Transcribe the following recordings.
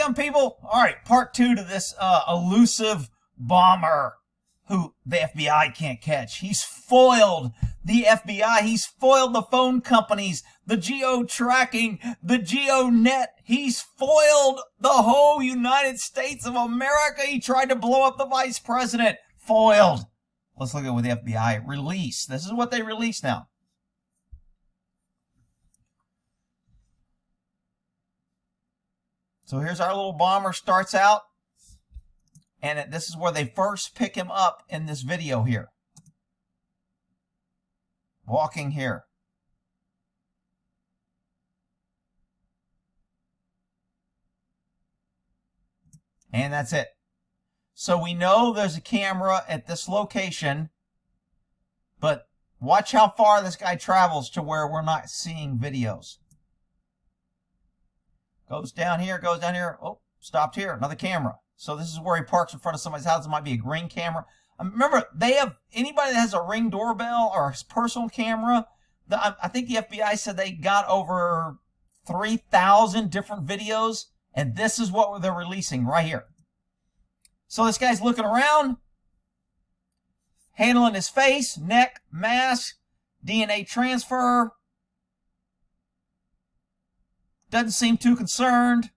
young people? All right, part 2 to this elusive bomber who the FBI can't catch. He's foiled the FBI. He's foiled the phone companies, the geo-tracking, the geo-net. He's foiled the whole United States of America. He tried to blow up the vice president. Foiled. Let's look at what the FBI released. This is what they released now. So here's our little bomber, starts out, and this is where they first pick him up in this video here. Walking here. And that's it. So we know there's a camera at this location, but watch how far this guy travels to where we're not seeing videos. Goes down here, goes down here. Oh, stopped here. Another camera. So this is where he parks in front of somebody's house. It might be a Ring camera. Remember, they have anybody that has a Ring doorbell or a personal camera. I think the FBI said they got over 3,000 different videos, and this is what they're releasing right here. So this guy's looking around, handling his face, neck, mask, DNA transfer. Doesn't seem too concerned.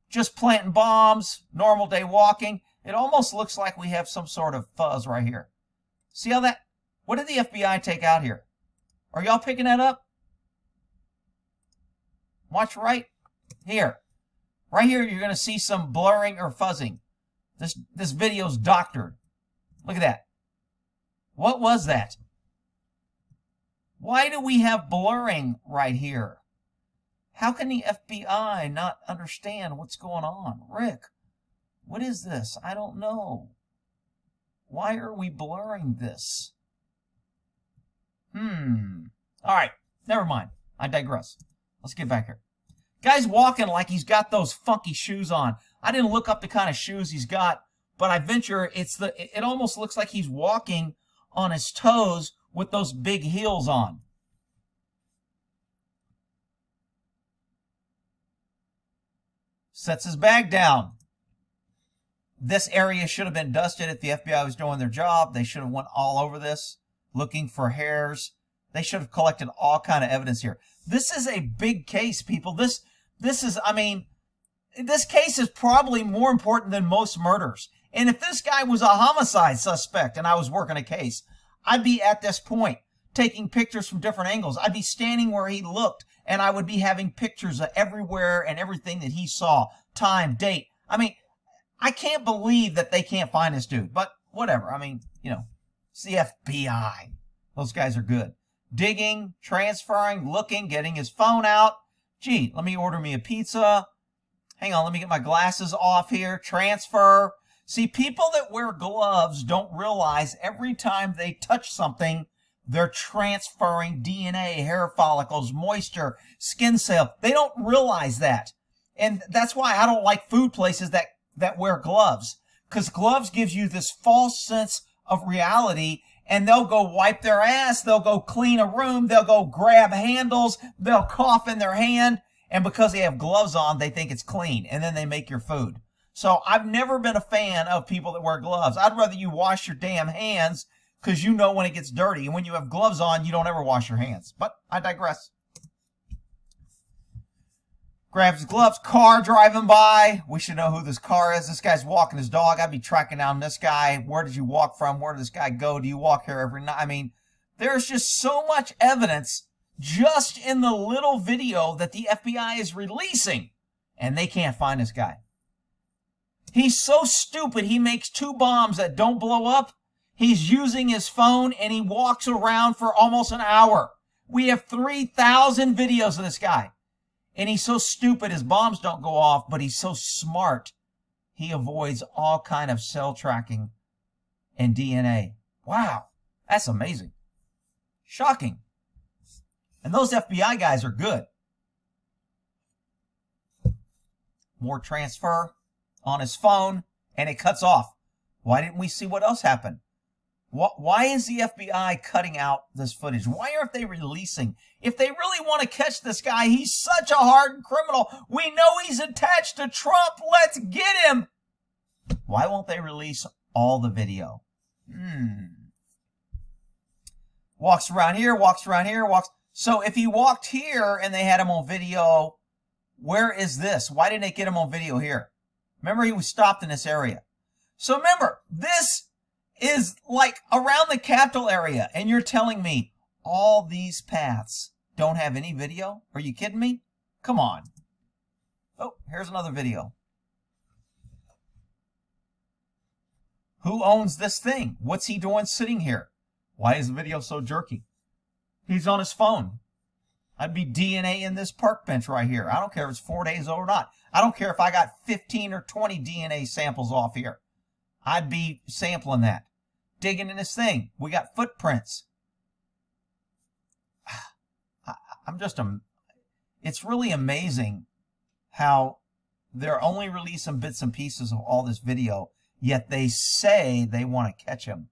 Just planting bombs. Normal day walking. It almost looks like we have some sort of fuzz right here. See how that... What did the FBI take out here? Are y'all picking that up? Watch right here. Right here you're going to see some blurring or fuzzing. This video's doctored. Look at that. What was that? Why do we have blurring right here? How can the FBI not understand what's going on? Rick, what is this? I don't know. Why are we blurring this? All right, never mind. I digress. Let's get back here. Guy's walking like he's got those funky shoes on. I didn't look up the kind of shoes he's got, but I venture it almost looks like he's walking on his toes with those big heels on. Sets his bag down. This area should have been dusted if the FBI was doing their job. They should have went all over this, looking for hairs. They should have collected all kind of evidence here. This is a big case, people. This is, I mean, this case is probably more important than most murders. And if this guy was a homicide suspect and I was working a case, I'd be at this point taking pictures from different angles. I'd be standing where he looked, and I would be having pictures of everywhere and everything that he saw, time, date. I mean, I can't believe that they can't find this dude, but whatever. I mean, you know, it's the FBI. Those guys are good. Digging, transferring, looking, getting his phone out. Gee, let me order me a pizza. Hang on, let me get my glasses off here. Transfer. See, people that wear gloves don't realize every time they touch something, they're transferring DNA, hair follicles, moisture, skin cell. They don't realize that. And that's why I don't like food places that wear gloves. Because gloves gives you this false sense of reality, and they'll go wipe their ass, they'll go clean a room, they'll go grab handles, they'll cough in their hand, and because they have gloves on, they think it's clean, and then they make your food. So I've never been a fan of people that wear gloves. I'd rather you wash your damn hands, because you know when it gets dirty. And when you have gloves on, you don't ever wash your hands. But I digress. Grabs his gloves. Car driving by. We should know who this car is. This guy's walking his dog. I'd be tracking down this guy. Where did you walk from? Where did this guy go? Do you walk here every night? I mean, there's just so much evidence just in the little video that the FBI is releasing. And they can't find this guy. He's so stupid, he makes 2 bombs that don't blow up. He's using his phone, and he walks around for almost an hour. We have 3,000 videos of this guy. And he's so stupid, his bombs don't go off, but he's so smart, he avoids all kind of cell tracking and DNA. Wow, that's amazing. Shocking. And those FBI guys are good. More transfer on his phone, and it cuts off. Why didn't we see what else happened? Why is the FBI cutting out this footage? Why aren't they releasing? If they really want to catch this guy, he's such a hardened criminal. We know he's attached to Trump. Let's get him. Why won't they release all the video? Walks around here, walks around here, walks. So if he walked here and they had him on video, where is this? Why didn't they get him on video here? Remember, he was stopped in this area. So remember, this is like around the Capitol area, and you're telling me all these paths don't have any video? Are you kidding me? Come on. Oh, here's another video. Who owns this thing? What's he doing sitting here? Why is the video so jerky? He's on his phone. I'd be DNA in this park bench right here. I don't care if it's 4 days old or not. I don't care if I got 15 or 20 DNA samples off here. I'd be sampling that. Digging in this thing. We got footprints. It's really amazing how they're only releasing bits and pieces of all this video, yet they say they want to catch him.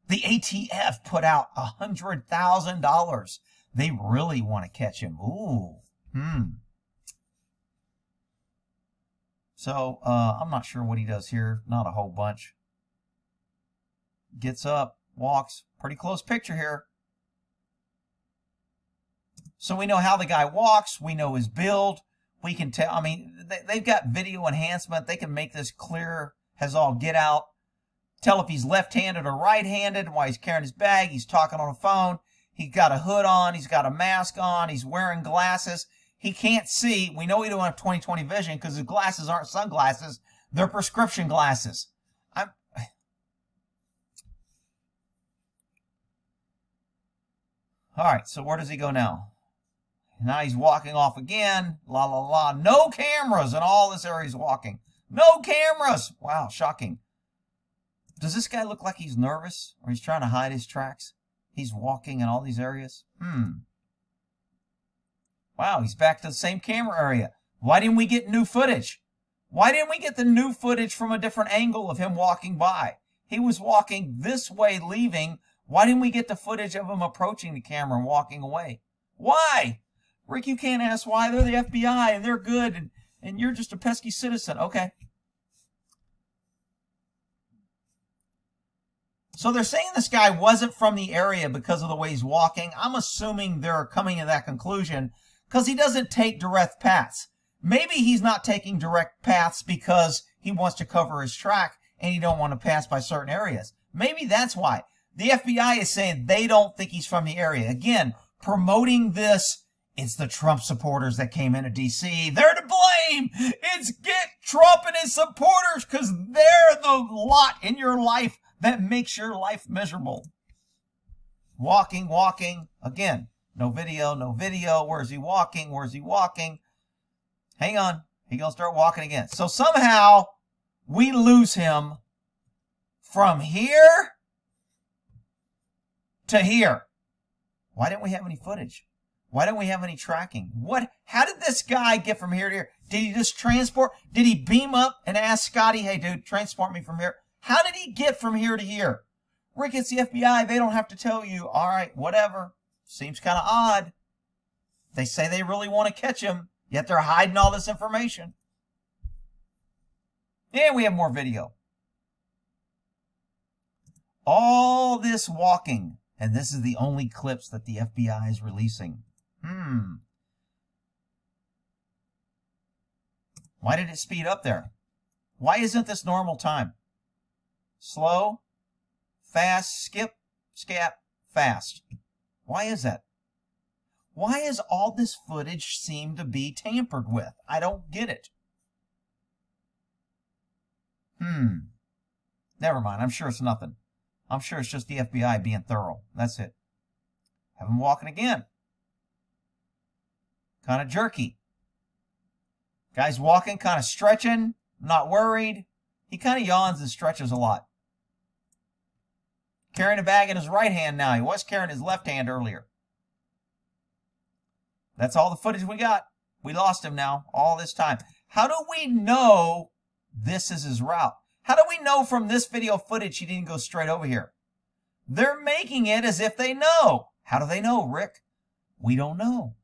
The ATF put out $100,000. They really want to catch him. Ooh. So, I'm not sure what he does here. Not a whole bunch. Gets up, walks. Pretty close picture here. So we know how the guy walks. We know his build. We can tell. I mean, they've got video enhancement. They can make this clear as all get out. Tell if he's left-handed or right-handed. While he's carrying his bag, he's talking on a phone. He's got a hood on. He's got a mask on. He's wearing glasses. He can't see. We know he don't have 20/20 vision because his glasses aren't sunglasses. They're prescription glasses. All right, so where does he go now? Now he's walking off again. La, la, la. No cameras in all this area he's walking. No cameras. Wow, shocking. Does this guy look like he's nervous or he's trying to hide his tracks? He's walking in all these areas. Wow, he's back to the same camera area. Why didn't we get new footage? Why didn't we get the new footage from a different angle of him walking by? He was walking this way, leaving. Why didn't we get the footage of him approaching the camera and walking away? Why? Rick, you can't ask why. They're the FBI and they're good and you're just a pesky citizen. Okay. So they're saying this guy wasn't from the area because of the way he's walking. I'm assuming they're coming to that conclusion because he doesn't take direct paths. Maybe he's not taking direct paths because he wants to cover his track and he don't want to pass by certain areas. Maybe that's why. The FBI is saying they don't think he's from the area. Again, promoting this, it's the Trump supporters that came into D.C. They're to blame. It's get Trump and his supporters because they're the lot in your life that makes your life miserable. Walking, walking. Again, no video, no video. Where's he walking? Where's he walking? Hang on. He's going to start walking again. So somehow we lose him from here to here. Why didn't we have any footage? Why don't we have any tracking? How did this guy get from here to here? Did he just transport? Did he beam up and ask Scotty, hey, dude, transport me from here? How did he get from here to here? Rick, it's the FBI. They don't have to tell you. All right, whatever. Seems kind of odd. They say they really want to catch him, yet they're hiding all this information. And we have more video. All this walking, and this is the only clips that the FBI is releasing. Why did it speed up there? Why isn't this normal time? Slow, fast, skip, scap, fast. Why is that? Why is all this footage seem to be tampered with? I don't get it. Never mind. I'm sure it's nothing. I'm sure it's just the FBI being thorough. That's it. Have him walking again. Kind of jerky. Guy's walking, kind of stretching, not worried. He kind of yawns and stretches a lot. Carrying a bag in his right hand now. He was carrying his left hand earlier. That's all the footage we got. We lost him now all this time. How do we know this is his route? How do we know from this video footage he didn't go straight over here? They're making it as if they know. How do they know, Rick? We don't know.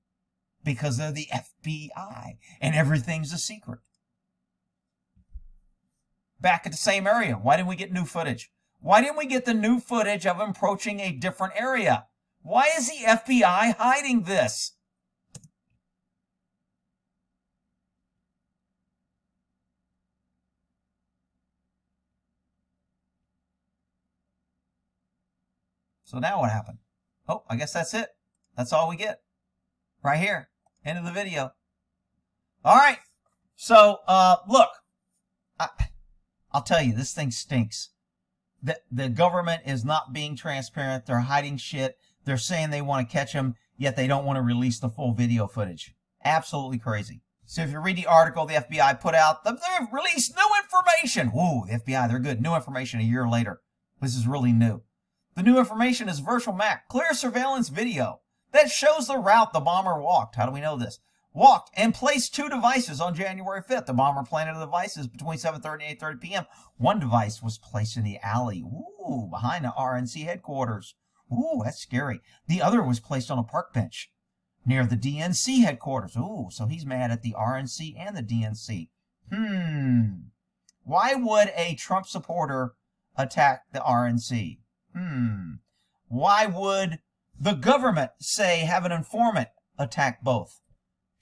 Because they're the FBI and everything's a secret. Back at the same area. Why didn't we get new footage? Why didn't we get the new footage of him approaching a different area? Why is the FBI hiding this? So now what happened? Oh, I guess that's it. That's all we get. Right here. End of the video. All right. So, look. I'll tell you, this thing stinks. The government is not being transparent. They're hiding shit. They're saying they want to catch him, yet they don't want to release the full video footage. Absolutely crazy. So if you read the article the FBI put out, they've released new information. Whoa, the FBI, they're good. New information a year later. This is really new. The new information is virtual map, clear surveillance video that shows the route the bomber walked. How do we know this? Walked and placed 2 devices on January 5th. The bomber planted the devices between 7:30 and 8:30 p.m. One device was placed in the alley, ooh, behind the RNC headquarters. Ooh, that's scary. The other was placed on a park bench near the DNC headquarters. Ooh, so he's mad at the RNC and the DNC. Why would a Trump supporter attack the RNC? Why would the government, say, have an informant attack both?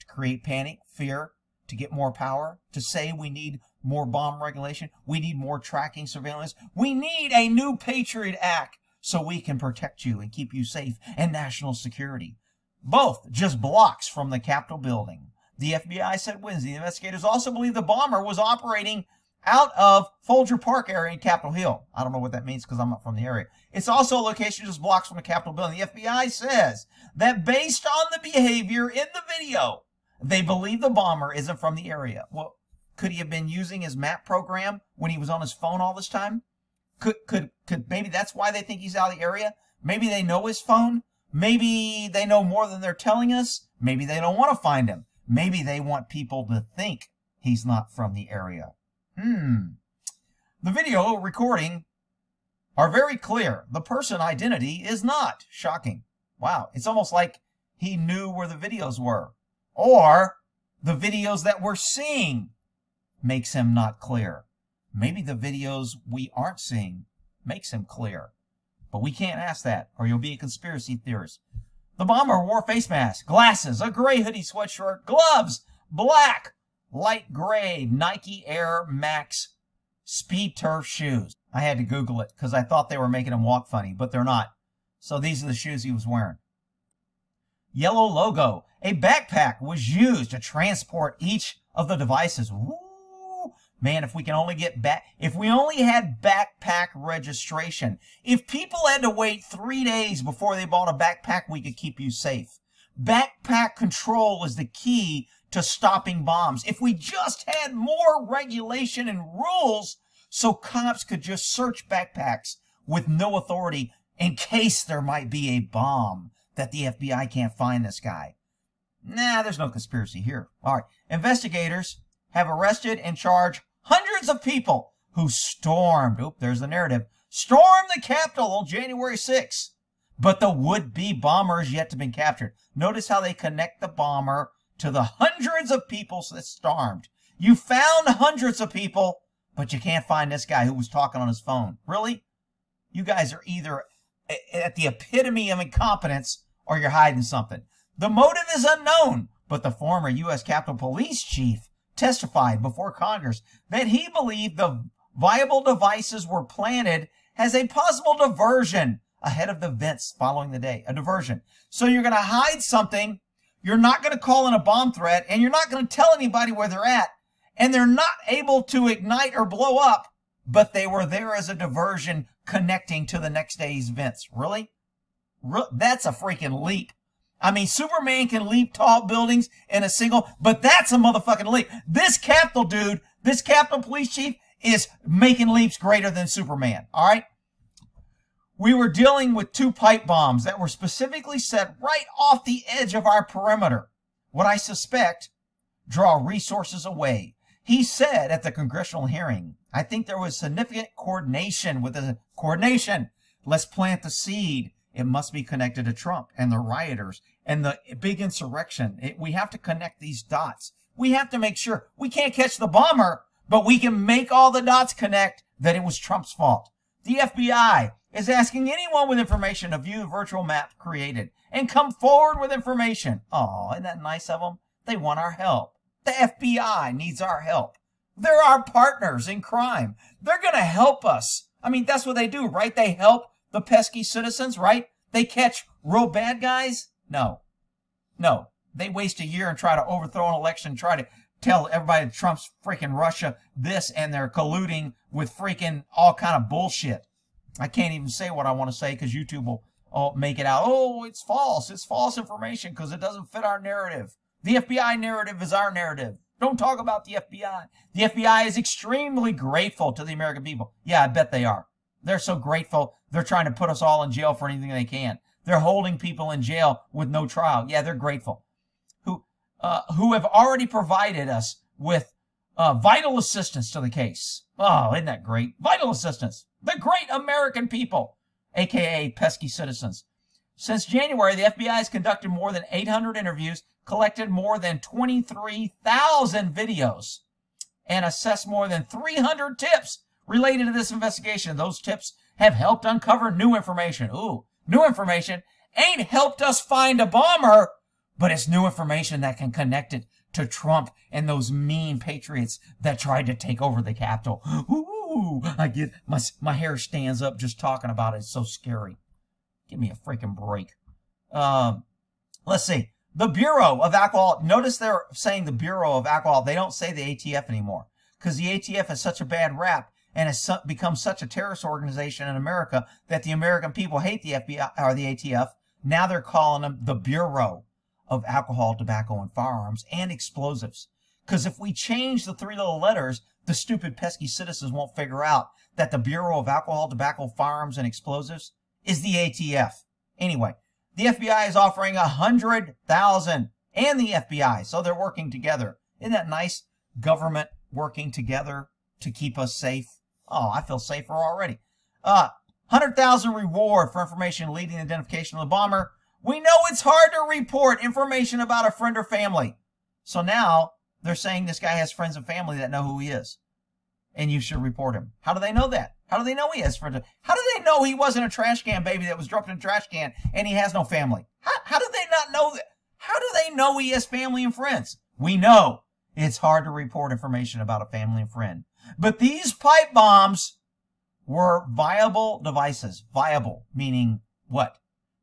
To create panic, fear, to get more power, to say we need more bomb regulation, we need more tracking surveillance, we need a new Patriot Act so we can protect you and keep you safe and national security. Both just blocks from the Capitol building. The FBI said Wednesday the investigators also believe the bomber was operating out of Folger Park area in Capitol Hill. I don't know what that means because I'm not from the area. It's also a location just blocks from the Capitol building. The FBI says that based on the behavior in the video, they believe the bomber isn't from the area. Well, could he have been using his map program when he was on his phone all this time? Could maybe that's why they think he's out of the area? Maybe they know his phone. Maybe they know more than they're telling us. Maybe they don't want to find him. Maybe they want people to think he's not from the area. The video recording are very clear. The person identity is not. Shocking. Wow. It's almost like he knew where the videos were. Or the videos that we're seeing makes him not clear. Maybe the videos we aren't seeing makes him clear. But we can't ask that, or you'll be a conspiracy theorist. The bomber wore face mask, glasses, a gray hoodie sweatshirt, gloves, black, light gray Nike Air Max Speed Turf shoes. I had to Google it because I thought they were making him walk funny, but they're not. So these are the shoes he was wearing. Yellow logo. A backpack was used to transport each of the devices. Woo! Man, if we can only get back, if we only had backpack registration, if people had to wait 3 days before they bought a backpack, we could keep you safe. Backpack control is the key to stopping bombs. If we just had more regulation and rules so cops could just search backpacks with no authority in case there might be a bomb that the FBI can't find this guy. Nah, there's no conspiracy here. All right. Investigators have arrested and charged hundreds of people who stormed, there's the narrative, stormed the Capitol on January 6th. But the would-be bomber is yet to be captured. Notice how they connect the bomber to the hundreds of people that stormed. You found hundreds of people, but you can't find this guy who was talking on his phone. Really? You guys are either at the epitome of incompetence or you're hiding something. The motive is unknown, but the former U.S. Capitol Police Chief testified before Congress that he believed the viable devices were planted as a possible diversion ahead of the events following the day. A diversion. So you're going to hide something, you're not going to call in a bomb threat, and you're not going to tell anybody where they're at, and they're not able to ignite or blow up, but they were there as a diversion connecting to the next day's events. Really? That's a freaking leap. I mean, Superman can leap tall buildings in a single, but that's a motherfucking leap. This Capitol dude, this Capitol Police Chief is making leaps greater than Superman, all right? We were dealing with 2 pipe bombs that were specifically set right off the edge of our perimeter. What I suspect draw resources away. He said at the congressional hearing, I think there was significant coordination with the Let's plant the seed. It must be connected to Trump and the rioters and the big insurrection. We have to connect these dots. We have to make sure. We can't catch the bomber, but we can make all the dots connect that it was Trump's fault. The FBI is asking anyone with information to view the virtual map created and come forward with information. Oh, isn't that nice of them? They want our help. The FBI needs our help. They're our partners in crime. They're going to help us. I mean, that's what they do, right? They help the pesky citizens, right? They catch real bad guys? No. No. They waste a year and try to overthrow an election, try to tell everybody Trump's freaking Russia this, and they're colluding with freaking all kind of bullshit. I can't even say what I want to say because YouTube will make it out. Oh, it's false. It's false information because it doesn't fit our narrative. The FBI narrative is our narrative. Don't talk about the FBI. The FBI is extremely grateful to the American people. Yeah, I bet they are. They're so grateful. They're trying to put us all in jail for anything they can. They're holding people in jail with no trial. Yeah, they're grateful. Who have already provided us with vital assistance to the case. Oh, isn't that great? Vital assistance. The great American people, a.k.a. pesky citizens. Since January, the FBI has conducted more than 800 interviews, collected more than 23,000 videos, and assessed more than 300 tips related to this investigation. Those tips have helped uncover new information. Ooh, new information ain't helped us find a bomber, but it's new information that can connect it to Trump and those mean patriots that tried to take over the Capitol. Ooh, I get my hair stands up just talking about it. It's so scary. Give me a freaking break. Let's see. The Bureau of Alcohol. Notice they're saying the Bureau of Alcohol. They don't say the ATF anymore because the ATF has such a bad rap and has become such a terrorist organization in America that the American people hate the FBI or the ATF. Now they're calling them the Bureau of Alcohol, Tobacco, and Firearms and Explosives. Because if we change the three little letters, the stupid, pesky citizens won't figure out that the Bureau of Alcohol, Tobacco, Firearms, and Explosives is the ATF. Anyway, the FBI is offering $100,000 and the FBI, so they're working together. Isn't that nice? Government working together to keep us safe. Oh, I feel safer already. $100,000 reward for information leading to identification of the bomber. We know it's hard to report information about a friend or family. So now they're saying this guy has friends and family that know who he is. And you should report him. How do they know that? How do they know he has friends? How do they know he wasn't a trash can baby that was dropped in a trash can and he has no family? How do they not know that? How do they know he has family and friends? We know it's hard to report information about a family and friend. But these pipe bombs were viable devices. Viable, meaning what?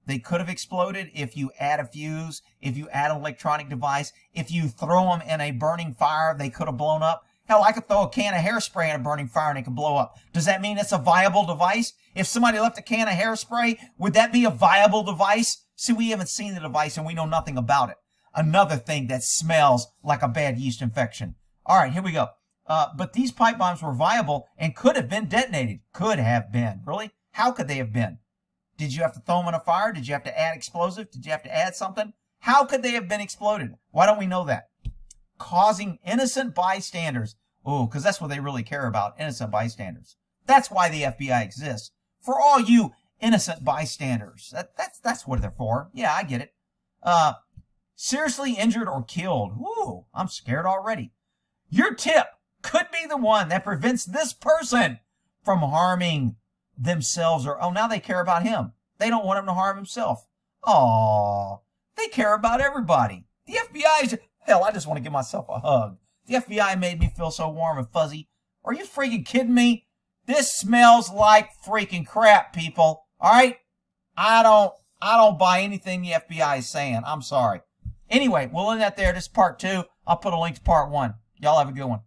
They could have exploded if you add a fuse, if you add an electronic device, if you throw them in a burning fire, they could have blown up. Hell, I could throw a can of hairspray in a burning fire and it could blow up. Does that mean it's a viable device? If somebody left a can of hairspray, would that be a viable device? See, we haven't seen the device and we know nothing about it. Another thing that smells like a bad yeast infection. All right, here we go. But these pipe bombs were viable and could have been detonated. Could have been. Really? How could they have been? Did you have to throw them in a fire? Did you have to add explosive? Did you have to add something? How could they have been exploded? Why don't we know that? Causing innocent bystanders. Oh, because that's what they really care about, innocent bystanders. That's why the FBI exists. For all you innocent bystanders. That's what they're for. Yeah, I get it. Seriously injured or killed. Ooh, I'm scared already. Your tip could be the one that prevents this person from harming themselves or, oh, now they care about him. They don't want him to harm himself. Aw, they care about everybody. The FBI is, hell, I just want to give myself a hug. The FBI made me feel so warm and fuzzy. Are you freaking kidding me? This smells like freaking crap, people. All right? I don't buy anything the FBI is saying. I'm sorry. Anyway, we'll end that there. This is part 2. I'll put a link to part 1. Y'all have a good one.